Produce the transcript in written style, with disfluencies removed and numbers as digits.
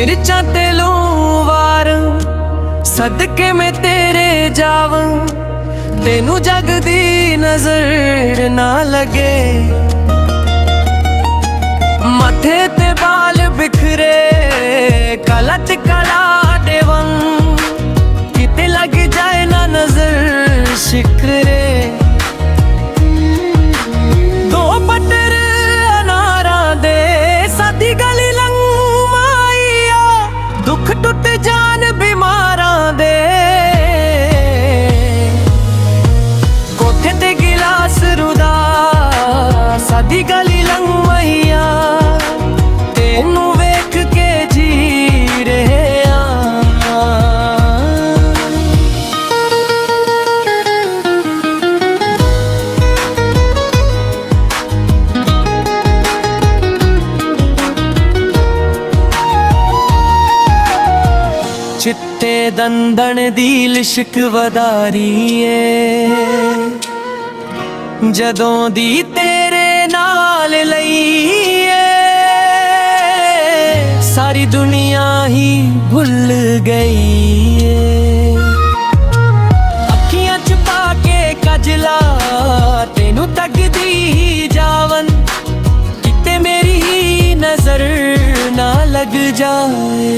मिर्चा तेलों वार सदके में तेरे जावां, तेनू जग दी नजर ना लगे। मथे ते बाल बिखरे कलच कला देवं, किते लग जाए ना नजर शिकरे। दो पटर अनारा दे सादी गली लंग माईया, दुख टुट जान बीमारा दे। कोठे ते गिलास रुदा सादी गली लंग मैया, तेनू वेख के जी रहे चिट्टे दंदन दी लिशक वधारीए, जदों दी तेरे नाल लईए। सारी दुनिया ही भुल गई है। अखियां च पाके कजला तेनू तकदी ही जावन, किते मेरी ही नजर ना लग जाए।